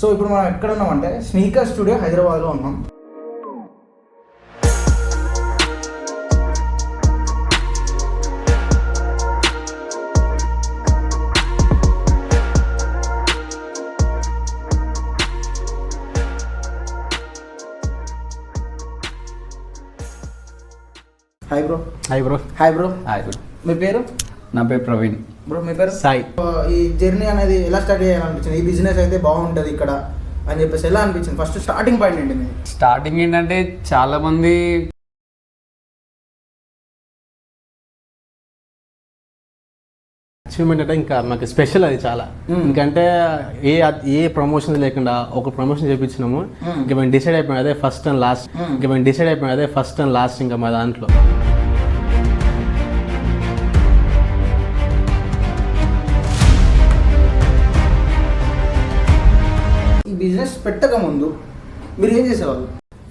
So ఇప్పుడు మనం ఎక్కడ ఉన్నామంటే స్నీకర్ స్టూడియో హైదరాబాద్లో ఉన్నాం. Hi bro. Hi bro. Hi bro. Hi bro. మీ పేరు? నా పేరు ప్రవీణ్. బ్రో మీ పేరు? సాయి. ఈ జర్నీ అనేది ఎలా స్టార్ట్ చేయాలనిపించింది? ఈ బిజినెస్ అయితే బాగుంటుంది ఇక్కడ అని చెప్పేసి ఎలా అనిపించింది? ఫస్ట్ స్టార్టింగ్ పాయింట్ ఏంటి మీది? స్టార్టింగ్ ఏంటంటే చాలా మంది అచీవ్మెంట్ అంటే ఇంకా మాకు స్పెషల్ అది చాలా. ఎందుకంటే ఏ ప్రమోషన్ లేకుండా ఒక ప్రమోషన్ చేయించినాము. ఇంకా మేము డిసైడ్ అయిపోయాం అదే ఫస్ట్ అండ్ లాస్ట్ ఇంకా మా దాంట్లో. ఈ బిజినెస్ పెట్టక ముందు మీరు ఏం చేసేవాళ్ళు?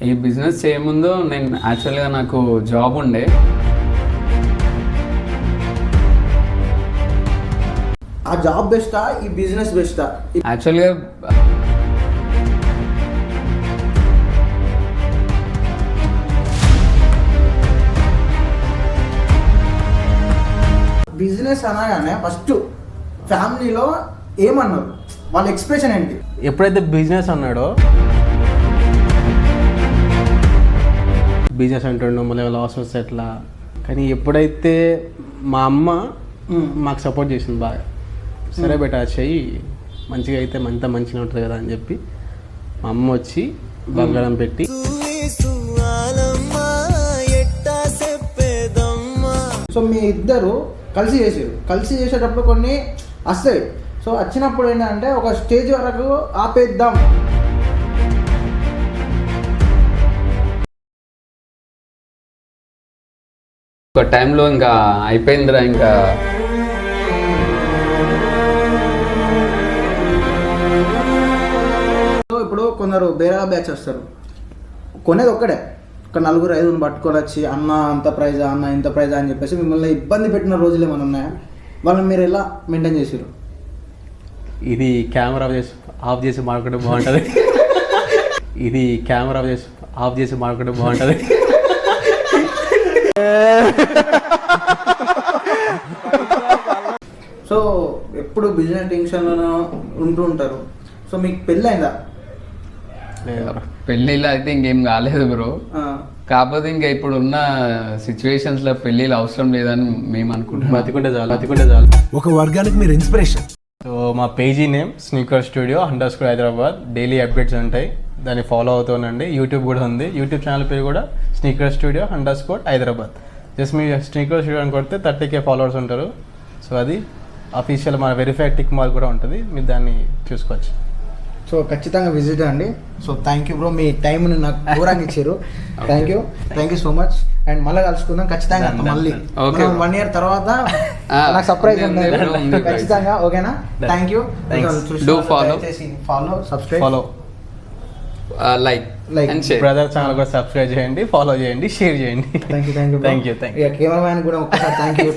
ఈ బిజినెస్ చేయముందు నేను యాక్చువల్గా నాకు జాబ్ ఉండే. ఆ జాబ్ బెస్టా ఈ బిజినెస్ బెస్టా? యాక్చువల్గా బిజినెస్ అనగానే ఫస్ట్ ఫ్యామిలీలో ఏమన్నారు? వాళ్ళ ఎక్స్ప్రెషన్ ఏంటి? ఎప్పుడైతే బిజినెస్ అన్నాడో బిజినెస్ అంటుండో మళ్ళీ లాస్ వస్తే ఎట్లా, కానీ ఎప్పుడైతే మా అమ్మ మాకు సపోర్ట్ చేసింది బాగా, సరే బెట చెయ్యి మంచిగా అయితే అంతా మంచిగా ఉంటుంది కదా అని చెప్పి మా అమ్మ వచ్చి బంగారం పెట్టి. సో మీ ఇద్దరు కలిసి చేసేటప్పుడు కొన్ని వస్తాయి. సో వచ్చినప్పుడు ఏంటంటే ఒక స్టేజ్ వరకు ఆపేద్దాం, ఒక టైంలో ఇంకా అయిపోయిందిరా ఇంకా. సో ఇప్పుడు కొందరు బేరా బ్యాచ్ వస్తారు, కొనేది ఒక్కడే, ఒక నలుగురు ఐదుగురు పట్టుకొని వచ్చి అన్న అంత ప్రైజా అన్న ఇంత ప్రైజా అని చెప్పేసి మిమ్మల్ని ఇబ్బంది పెట్టిన రోజులు ఏమైనా ఉన్నాయా? వాళ్ళని మీరు ఎలా మెయింటైన్ చేసారు? ఇది కెమెరా ఆఫ్ చేసి మాట్లాడడం బాగుంటుంది. ఇది కెమెరా ఆఫ్ చేసి మాట్లాడడం బాగుంటుంది. సో ఎప్పుడు బిజినెస్ టెన్షన్లో ఉంటూ ఉంటారు. సో మీకు పెళ్ళి అయిందా? పెళ్ళిళ్ళు అయితే ఇంకేం కాలేదు బ్రో. కాకపోతే ఇంకా ఇప్పుడు ఉన్న సిచ్యువేషన్స్ లో పెళ్ళిళ్ళు అవసరం లేదని మేము అనుకుంటున్నాం. బతికుంటే చాలు. ఒక వర్గానికి మీరు ఇన్స్పిరేషన్. సో మా page name sneaker studio _ Hyderabad. Daily updates ఉంటాయి, దాన్ని ఫాలో అవుతానండి. యూట్యూబ్ కూడా ఉంది, యూట్యూబ్ ఛానల్ పేరు కూడా స్నీకర్ స్టూడియో _ హైదరాబాద్. జస్ట్ మీ స్నీకర్ స్టూడియో అని కొడితే 30K ఫాలోవర్స్ ఉంటారు. సో అది అఫీషియల్ మన వెరిఫైడ్ టిక్ మార్క్ కూడా ఉంటుంది, మీరు దాన్ని చూసుకోవచ్చు. సో ఖచ్చితంగా విజిట్ అండి. సో థ్యాంక్ యూ బ్రో, మీ టైంని నాకు దూరంగా ఇచ్చారు. Thank you so much. And మళ్ళీ కలుసుకుందాం ఖచ్చితంగా. మళ్ళీ 1 year తర్వాత నాకు సర్ప్రైజ్ ఉంది ఖచ్చితంగా. ఓకేనా? Thank you. Follow subscribe like brother channel కూడా సబ్స్క్రైబ్ చేయండి, ఫాలో చేయండి, షేర్ చేయండి. Thank you. కెమెరామ్యాన్ కూడా ఒక్కసారి థ్యాంక్ యూ.